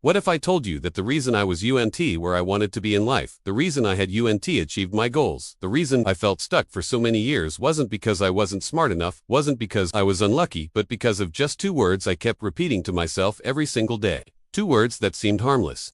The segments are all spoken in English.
What if I told you that the reason I was UNT where I wanted to be in life, the reason I had UNT achieved my goals, the reason I felt stuck for so many years wasn't because I wasn't smart enough, wasn't because I was unlucky, but because of just 2 words I kept repeating to myself every single day. 2 words that seemed harmless.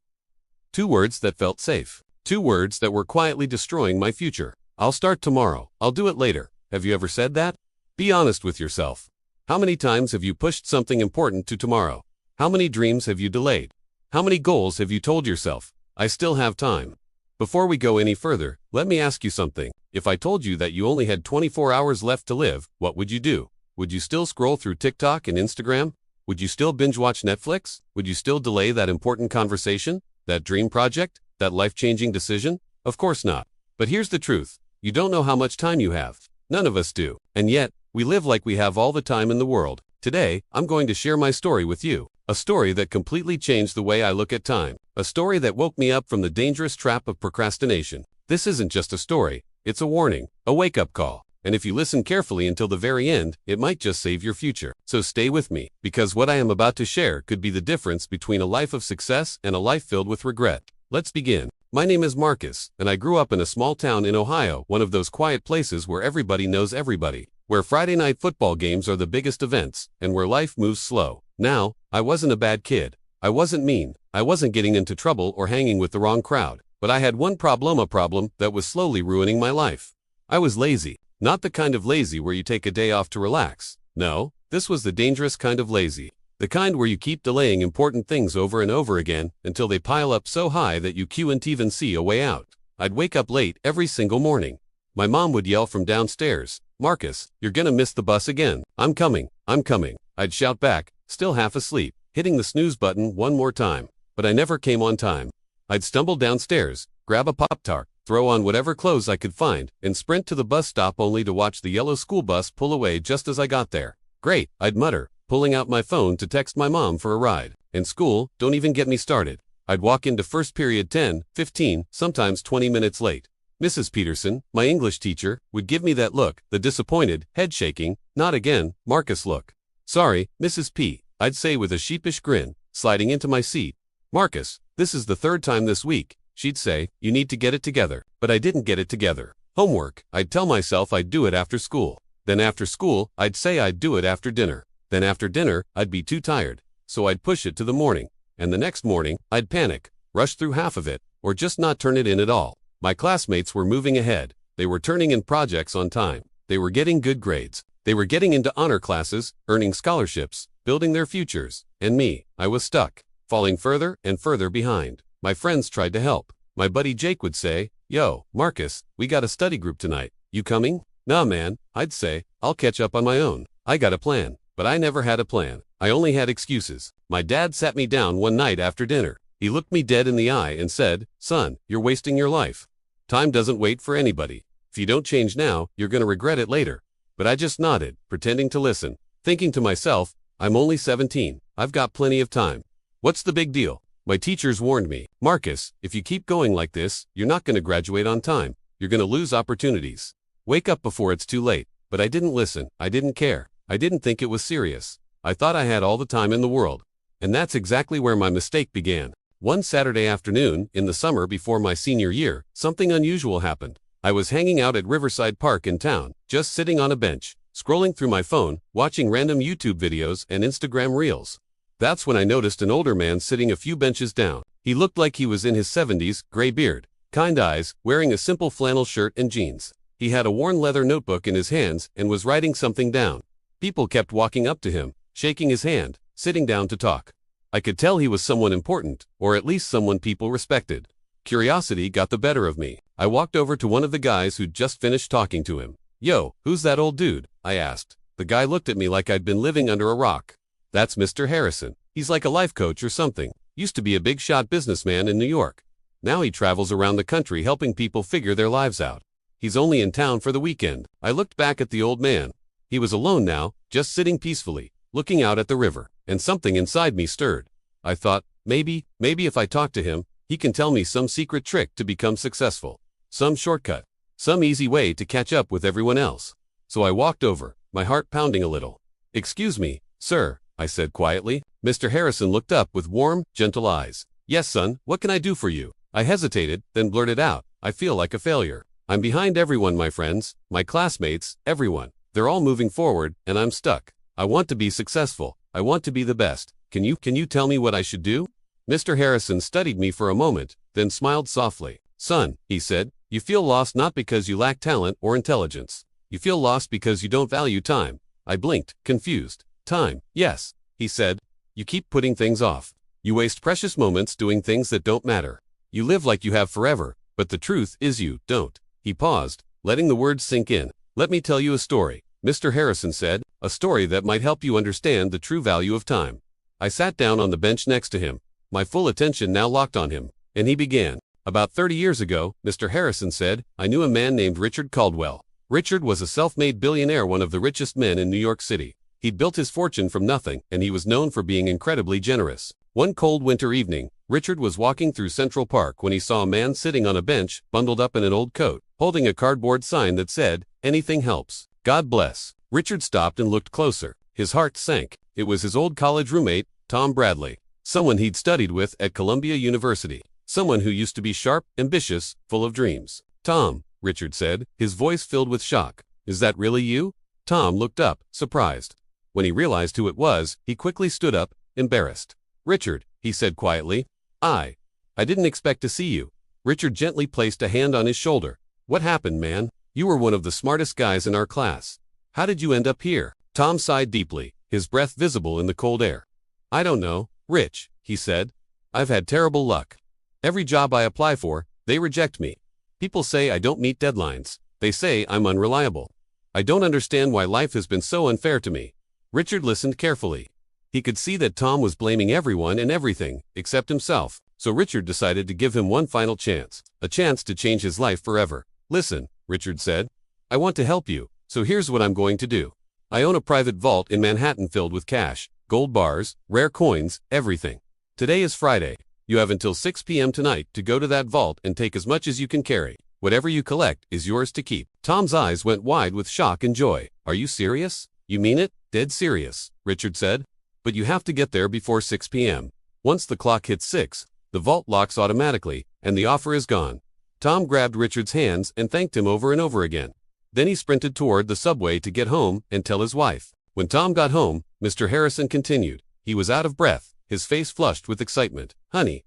2 words that felt safe. 2 words that were quietly destroying my future. I'll start tomorrow. I'll do it later. Have you ever said that? Be honest with yourself. How many times have you pushed something important to tomorrow? How many dreams have you delayed? How many goals have you told yourself, I still have time? Before we go any further, let me ask you something. If I told you that you only had 24 hours left to live, what would you do? Would you still scroll through TikTok and Instagram? Would you still binge watch Netflix? Would you still delay that important conversation? That dream project? That life-changing decision? Of course not. But here's the truth. You don't know how much time you have. None of us do. And yet, we live like we have all the time in the world. Today, I'm going to share my story with you. A story that completely changed the way I look at time. A story that woke me up from the dangerous trap of procrastination. This isn't just a story, it's a warning, a wake-up call. And if you listen carefully until the very end, it might just save your future. So stay with me, because what I am about to share could be the difference between a life of success and a life filled with regret. Let's begin. My name is Marcus, and I grew up in a small town in Ohio, one of those quiet places where everybody knows everybody, where Friday night football games are the biggest events, and where life moves slow. Now, I wasn't a bad kid. I wasn't mean. I wasn't getting into trouble or hanging with the wrong crowd. But I had one problem that was slowly ruining my life. I was lazy. Not the kind of lazy where you take a day off to relax. No, this was the dangerous kind of lazy. The kind where you keep delaying important things over and over again until they pile up so high that you can't even see a way out. I'd wake up late every single morning. My mom would yell from downstairs, "Marcus, you're gonna miss the bus again. I'm coming, I'm coming." I'd shout back, still half asleep, hitting the snooze button one more time. But I never came on time. I'd stumble downstairs, grab a Pop-Tart, throw on whatever clothes I could find, and sprint to the bus stop only to watch the yellow school bus pull away just as I got there. "Great," I'd mutter, pulling out my phone to text my mom for a ride. And school, don't even get me started. I'd walk into first period 10, 15, sometimes 20 minutes late. Mrs. Peterson, my English teacher, would give me that look, the disappointed, head-shaking, "Not again, Marcus" look. "Sorry, Mrs. P," I'd say with a sheepish grin, sliding into my seat. "Marcus, this is the 3rd time this week," she'd say, "you need to get it together." But I didn't get it together. Homework, I'd tell myself I'd do it after school. Then after school, I'd say I'd do it after dinner. Then after dinner, I'd be too tired, so I'd push it to the morning. And the next morning, I'd panic, rush through half of it, or just not turn it in at all. My classmates were moving ahead. They were turning in projects on time. They were getting good grades. They were getting into honor classes, earning scholarships, building their futures. And me, I was stuck, falling further and further behind. My friends tried to help. My buddy Jake would say, "Yo, Marcus, we got a study group tonight. You coming?" "Nah, man," I'd say, "I'll catch up on my own. I got a plan." But I never had a plan. I only had excuses. My dad sat me down one night after dinner. He looked me dead in the eye and said, "Son, you're wasting your life. Time doesn't wait for anybody. If you don't change now, you're gonna regret it later." But I just nodded, pretending to listen, thinking to myself, I'm only 17. I've got plenty of time. What's the big deal? My teachers warned me, "Marcus, if you keep going like this, you're not gonna graduate on time. You're gonna lose opportunities. Wake up before it's too late." But I didn't listen. I didn't care. I didn't think it was serious. I thought I had all the time in the world. And that's exactly where my mistake began. One Saturday afternoon, in the summer before my senior year, something unusual happened. I was hanging out at Riverside Park in town, just sitting on a bench, scrolling through my phone, watching random YouTube videos and Instagram reels. That's when I noticed an older man sitting a few benches down. He looked like he was in his 70s, gray beard, kind eyes, wearing a simple flannel shirt and jeans. He had a worn leather notebook in his hands and was writing something down. People kept walking up to him, shaking his hand, sitting down to talk. I could tell he was someone important, or at least someone people respected. Curiosity got the better of me. I walked over to one of the guys who'd just finished talking to him. "Yo, who's that old dude?" I asked. The guy looked at me like I'd been living under a rock. "That's Mr. Harrison. He's like a life coach or something. Used to be a big shot businessman in New York. Now he travels around the country helping people figure their lives out. He's only in town for the weekend." I looked back at the old man. He was alone now, just sitting peacefully, looking out at the river, and something inside me stirred. I thought, maybe if I talk to him, he can tell me some secret trick to become successful. Some shortcut. Some easy way to catch up with everyone else. So I walked over, my heart pounding a little. "Excuse me, sir," I said quietly. Mr. Harrison looked up with warm, gentle eyes. Yes, son, what can I do for you? I hesitated, then blurted out, I feel like a failure. I'm behind everyone, my friends, my classmates, everyone. They're all moving forward, and I'm stuck. I want to be successful. I want to be the best. Can you tell me what I should do? Mr. Harrison studied me for a moment, then smiled softly. Son, he said, you feel lost not because you lack talent or intelligence. You feel lost because you don't value time. I blinked, confused. Time, yes, he said. You keep putting things off. You waste precious moments doing things that don't matter. You live like you have forever, but the truth is you don't. He paused, letting the words sink in. Let me tell you a story, Mr. Harrison said, a story that might help you understand the true value of time. I sat down on the bench next to him, my full attention now locked on him, and he began. About 30 years ago, Mr. Harrison said, I knew a man named Richard Caldwell. Richard was a self-made billionaire, one of the richest men in New York City. He'd built his fortune from nothing, and he was known for being incredibly generous. One cold winter evening, Richard was walking through Central Park when he saw a man sitting on a bench, bundled up in an old coat, holding a cardboard sign that said, Anything helps. God bless. Richard stopped and looked closer. His heart sank. It was his old college roommate, Tom Bradley, someone he'd studied with at Columbia University, someone who used to be sharp, ambitious, full of dreams. Tom, Richard said, his voice filled with shock. Is that really you? Tom looked up, surprised. When he realized who it was, he quickly stood up, embarrassed. Richard, he said quietly, I didn't expect to see you. Richard gently placed a hand on his shoulder. What happened, man? You were one of the smartest guys in our class. How did you end up here? Tom sighed deeply, his breath visible in the cold air. I don't know, Rich, he said. I've had terrible luck. Every job I apply for, they reject me. People say I don't meet deadlines. They say I'm unreliable. I don't understand why life has been so unfair to me. Richard listened carefully. He could see that Tom was blaming everyone and everything, except himself, so Richard decided to give him one final chance, a chance to change his life forever. Listen, Richard said. I want to help you, so here's what I'm going to do. I own a private vault in Manhattan filled with cash, gold bars, rare coins, everything. Today is Friday. You have until 6 p.m. tonight to go to that vault and take as much as you can carry. Whatever you collect is yours to keep. Tom's eyes went wide with shock and joy. Are you serious? You mean it? Dead serious, Richard said. But you have to get there before 6 p.m. Once the clock hits 6, the vault locks automatically, and the offer is gone. Tom grabbed Richard's hands and thanked him over and over again. Then he sprinted toward the subway to get home and tell his wife. When Tom got home, Mr. Harrison continued. He was out of breath, his face flushed with excitement. Honey,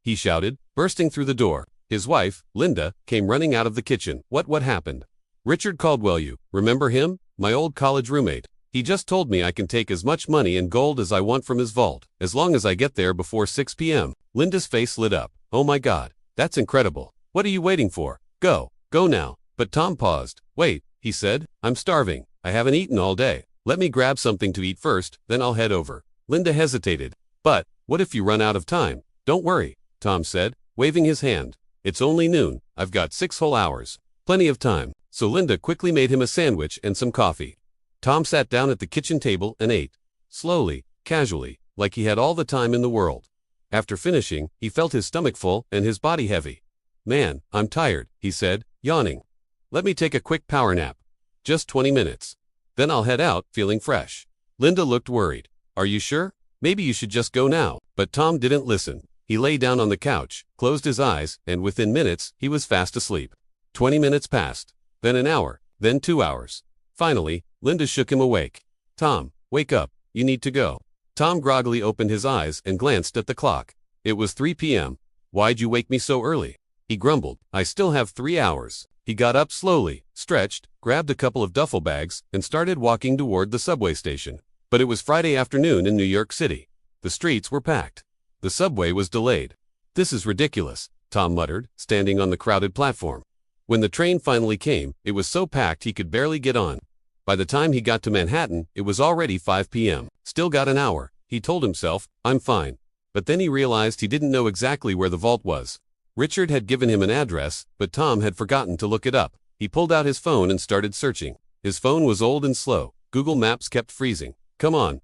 he shouted, bursting through the door. His wife, Linda, came running out of the kitchen. What happened? Richard Caldwell, you remember him? My old college roommate. He just told me I can take as much money and gold as I want from his vault, as long as I get there before 6 p.m. Linda's face lit up. Oh my God, that's incredible. What are you waiting for? Go now. But Tom paused. Wait, he said, I'm starving. I haven't eaten all day. Let me grab something to eat first, then I'll head over. Linda hesitated. But, what if you run out of time? Don't worry, Tom said, waving his hand. It's only noon. I've got 6 whole hours. Plenty of time. So Linda quickly made him a sandwich and some coffee. Tom sat down at the kitchen table and ate. Slowly, casually, like he had all the time in the world. After finishing, he felt his stomach full and his body heavy. Man, I'm tired, he said, yawning. Let me take a quick power nap. Just 20 minutes. Then I'll head out, feeling fresh. Linda looked worried. Are you sure? Maybe you should just go now. But Tom didn't listen. He lay down on the couch, closed his eyes, and within minutes, he was fast asleep. 20 minutes passed. Then an hour. Then 2 hours. Finally, Linda shook him awake. Tom, wake up. You need to go. Tom groggily opened his eyes and glanced at the clock. It was 3 p.m. Why'd you wake me so early? He grumbled. I still have 3 hours. He got up slowly, stretched, grabbed a couple of duffel bags, and started walking toward the subway station. But it was Friday afternoon in New York City. The streets were packed. The subway was delayed. This is ridiculous, Tom muttered, standing on the crowded platform. When the train finally came, it was so packed he could barely get on. By the time he got to Manhattan, it was already 5 p.m. Still got an hour, he told himself, I'm fine. But then he realized he didn't know exactly where the vault was. Richard had given him an address, but Tom had forgotten to look it up. He pulled out his phone and started searching. His phone was old and slow. Google Maps kept freezing. Come on,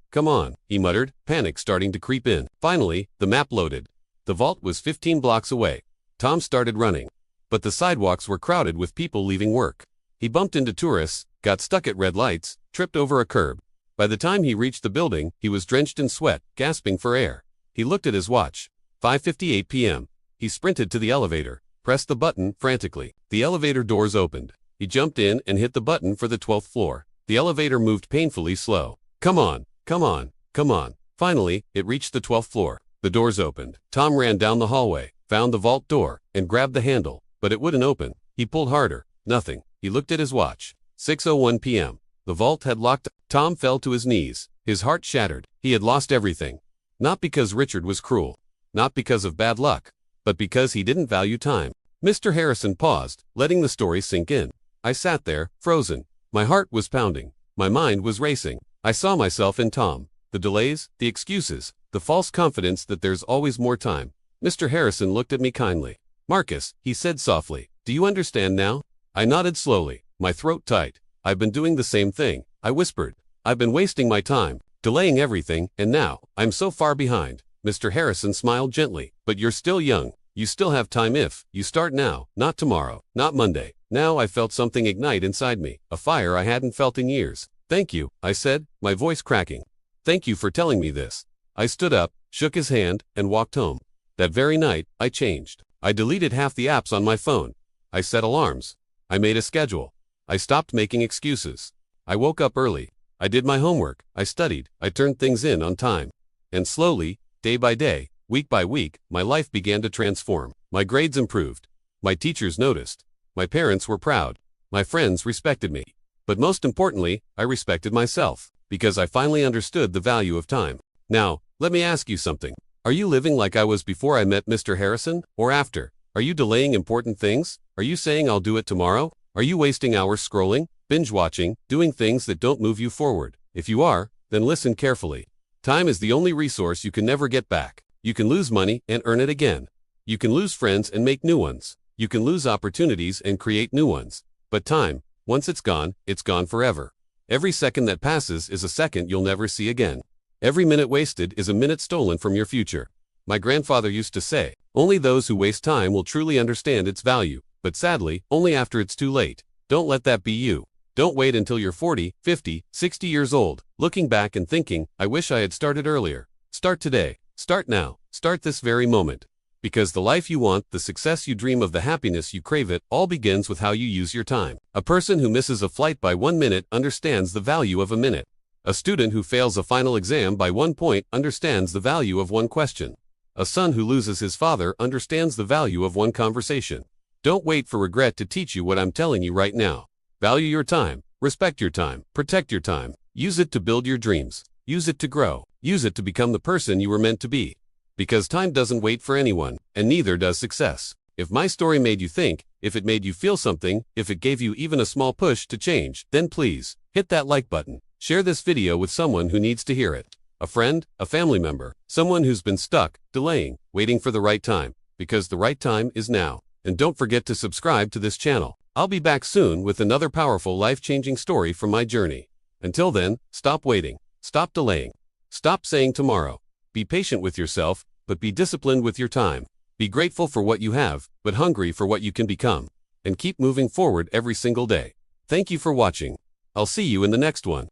he muttered, panic starting to creep in. Finally, the map loaded. The vault was 15 blocks away. Tom started running. But the sidewalks were crowded with people leaving work. He bumped into tourists, got stuck at red lights, tripped over a curb. By the time he reached the building, he was drenched in sweat, gasping for air. He looked at his watch. 5:58 p.m. He sprinted to the elevator, pressed the button frantically. The elevator doors opened. He jumped in and hit the button for the 12th floor. The elevator moved painfully slow. Come on, come on, come on. Finally, it reached the 12th floor. The doors opened. Tom ran down the hallway, found the vault door, and grabbed the handle, but it wouldn't open. He pulled harder. Nothing. He looked at his watch. 6:01 p.m. The vault had locked. Tom fell to his knees. His heart shattered. He had lost everything. Not because Richard was cruel. Not because of bad luck. But because he didn't value time. Mr. Harrison paused, letting the story sink in. I sat there, frozen. My heart was pounding. My mind was racing. I saw myself in Tom. The delays, the excuses, the false confidence that there's always more time. Mr. Harrison looked at me kindly. Marcus, he said softly, do you understand now? I nodded slowly, my throat tight. I've been doing the same thing, I whispered. I've been wasting my time, delaying everything, and now, I'm so far behind. Mr. Harrison smiled gently. But you're still young. You still have time if you start now, not tomorrow, not Monday. Now I felt something ignite inside me, a fire I hadn't felt in years. Thank you, I said, my voice cracking. Thank you for telling me this. I stood up, shook his hand, and walked home. That very night, I changed. I deleted half the apps on my phone. I set alarms. I made a schedule. I stopped making excuses. I woke up early. I did my homework. I studied. I turned things in on time. And slowly, day by day, week by week, my life began to transform. My grades improved. My teachers noticed. My parents were proud. My friends respected me. But most importantly, I respected myself, because I finally understood the value of time. Now, let me ask you something. Are you living like I was before I met Mr. Harrison, or after? Are you delaying important things? Are you saying I'll do it tomorrow? Are you wasting hours scrolling, binge watching, doing things that don't move you forward? If you are, then listen carefully. Time is the only resource you can never get back. You can lose money and earn it again. You can lose friends and make new ones. You can lose opportunities and create new ones. But time, once it's gone forever. Every second that passes is a second you'll never see again. Every minute wasted is a minute stolen from your future. My grandfather used to say, only those who waste time will truly understand its value, but sadly, only after it's too late. Don't let that be you. Don't wait until you're 40, 50, 60 years old, looking back and thinking, I wish I had started earlier. Start today. Start now. Start this very moment. Because the life you want, the success you dream of, the happiness you crave, it all begins with how you use your time. A person who misses a flight by 1 minute understands the value of a minute. A student who fails a final exam by 1 point understands the value of 1 question. A son who loses his father understands the value of 1 conversation. Don't wait for regret to teach you what I'm telling you right now. Value your time, respect your time, protect your time. Use it to build your dreams. Use it to grow. Use it to become the person you were meant to be. Because time doesn't wait for anyone, and neither does success. If my story made you think, if it made you feel something, if it gave you even a small push to change, then please, hit that like button. Share this video with someone who needs to hear it. A friend, a family member, someone who's been stuck, delaying, waiting for the right time. Because the right time is now. And don't forget to subscribe to this channel. I'll be back soon with another powerful, life-changing story from my journey. Until then, stop waiting. Stop delaying. Stop saying tomorrow. Be patient with yourself, but be disciplined with your time. Be grateful for what you have, but hungry for what you can become. And keep moving forward every single day. Thank you for watching. I'll see you in the next one.